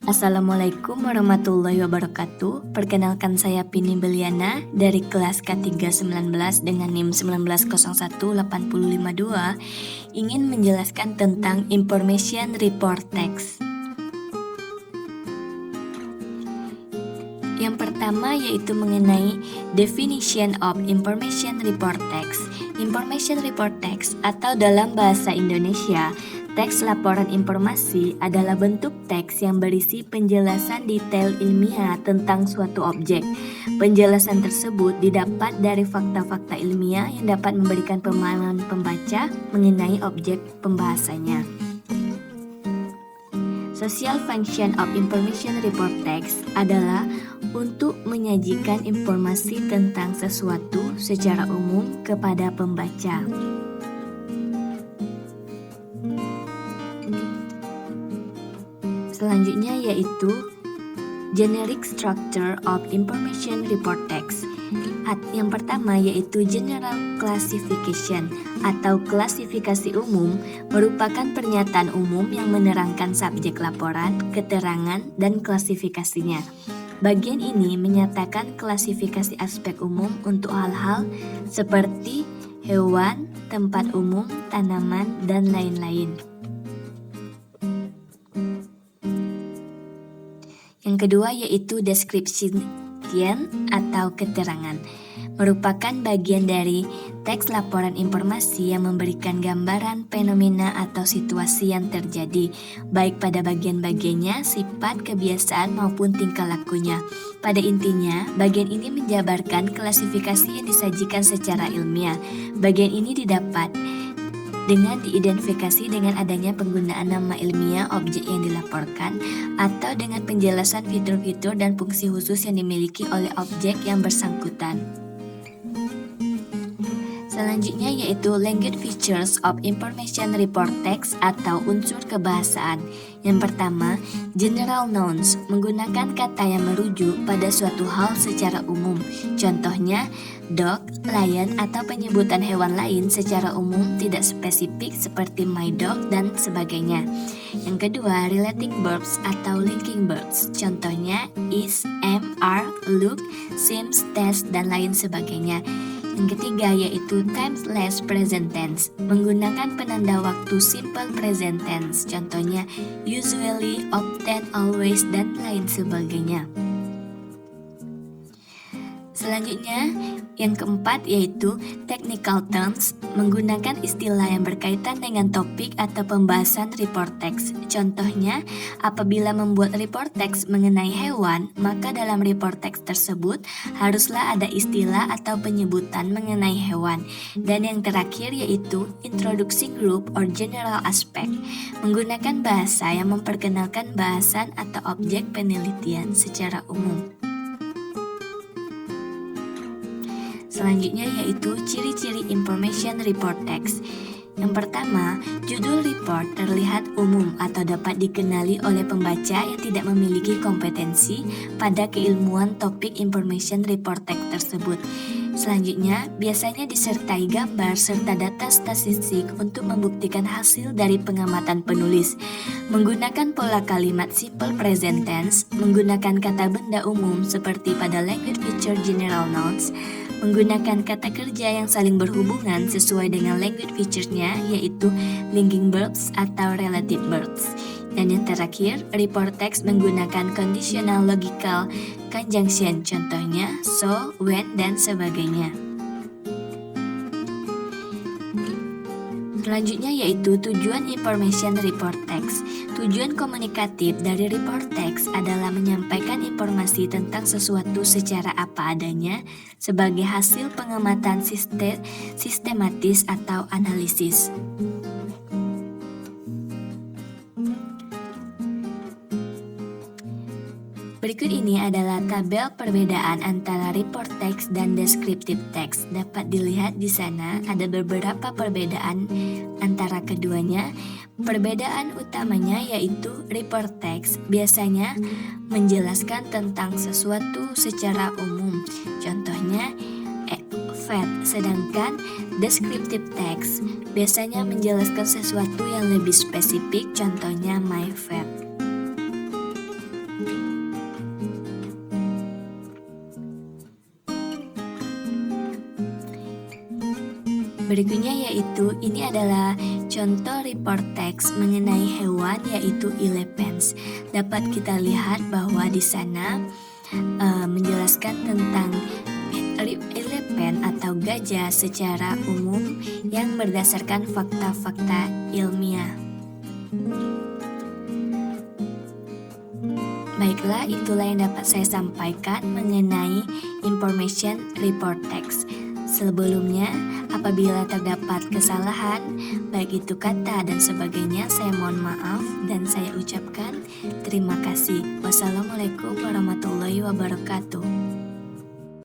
Assalamualaikum warahmatullahi wabarakatuh. Perkenalkan saya Pini Beliana dari kelas K319 dengan NIM 1901852 ingin menjelaskan tentang Information Report Text. Yang pertama yaitu mengenai Definition of Information Report Text. Information Report Text atau dalam bahasa Indonesia, teks laporan informasi adalah bentuk teks yang berisi penjelasan detail ilmiah tentang suatu objek. Penjelasan tersebut didapat dari fakta-fakta ilmiah yang dapat memberikan pemahaman pembaca mengenai objek pembahasannya. Social function of information report text adalah untuk menyajikan informasi tentang sesuatu secara umum kepada pembaca. Selanjutnya yaitu Generic Structure of Information Report Text. Yang pertama yaitu General Classification atau klasifikasi umum merupakan pernyataan umum yang menerangkan subjek laporan, keterangan, dan klasifikasinya. Bagian ini menyatakan klasifikasi aspek umum untuk hal-hal seperti hewan, tempat umum, tanaman, dan lain-lain. Yang kedua yaitu description atau keterangan, merupakan bagian dari teks laporan informasi yang memberikan gambaran fenomena atau situasi yang terjadi, baik pada bagian-bagiannya, sifat, kebiasaan, maupun tingkah lakunya. Pada intinya, bagian ini menjabarkan klasifikasi yang disajikan secara ilmiah. Bagian ini didapat dengan diidentifikasi dengan adanya penggunaan nama ilmiah objek yang dilaporkan atau dengan penjelasan fitur-fitur dan fungsi khusus yang dimiliki oleh objek yang bersangkutan. Selanjutnya yaitu Language Features of Information Report Text atau unsur kebahasaan. Yang pertama, General Nouns, menggunakan kata yang merujuk pada suatu hal secara umum. Contohnya, dog, lion, atau penyebutan hewan lain secara umum tidak spesifik seperti my dog dan sebagainya. Yang kedua, Relating Verbs atau Linking Verbs. Contohnya, is, am, are, look, seems, taste, dan lain sebagainya. Yang ketiga yaitu timeless present tense, menggunakan penanda waktu simple present tense, contohnya usually, often, always, dan lain sebagainya. Selanjutnya, yang keempat yaitu technical terms, menggunakan istilah yang berkaitan dengan topik atau pembahasan report text. Contohnya, apabila membuat report text mengenai hewan, maka dalam report text tersebut haruslah ada istilah atau penyebutan mengenai hewan. Dan yang terakhir yaitu introducing group or general aspect, menggunakan bahasa yang memperkenalkan bahasan atau objek penelitian secara umum. Selanjutnya yaitu ciri-ciri information report text. Yang pertama, judul report terlihat umum atau dapat dikenali oleh pembaca yang tidak memiliki kompetensi pada keilmuan topik information report text tersebut. Selanjutnya, biasanya disertai gambar serta data statistik untuk membuktikan hasil dari pengamatan penulis. Menggunakan pola kalimat simple present tense, menggunakan kata benda umum seperti pada language feature general nouns, menggunakan kata kerja yang saling berhubungan sesuai dengan language feature-nya yaitu linking verbs atau relative verbs. Dan yang terakhir, report text menggunakan conditional logical conjunction, contohnya so, when, dan sebagainya. Selanjutnya yaitu tujuan information report text. Tujuan komunikatif dari report text adalah menyampaikan informasi tentang sesuatu secara apa adanya sebagai hasil pengamatan sistematis atau analisis. Berikut ini adalah tabel perbedaan antara report text dan descriptive text. Dapat dilihat di sana ada beberapa perbedaan antara keduanya. Perbedaan utamanya yaitu report text biasanya menjelaskan tentang sesuatu secara umum. Contohnya fact, sedangkan descriptive text biasanya menjelaskan sesuatu yang lebih spesifik, contohnya my fact. Berikutnya yaitu ini adalah contoh report teks mengenai hewan yaitu elephants. Dapat kita lihat bahwa di sana menjelaskan tentang elephant atau gajah secara umum yang berdasarkan fakta-fakta ilmiah. Baiklah, itulah yang dapat saya sampaikan mengenai information report text. Sebelumnya, apabila terdapat kesalahan, baik itu kata dan sebagainya, saya mohon maaf dan saya ucapkan terima kasih. Wassalamualaikum warahmatullahi wabarakatuh.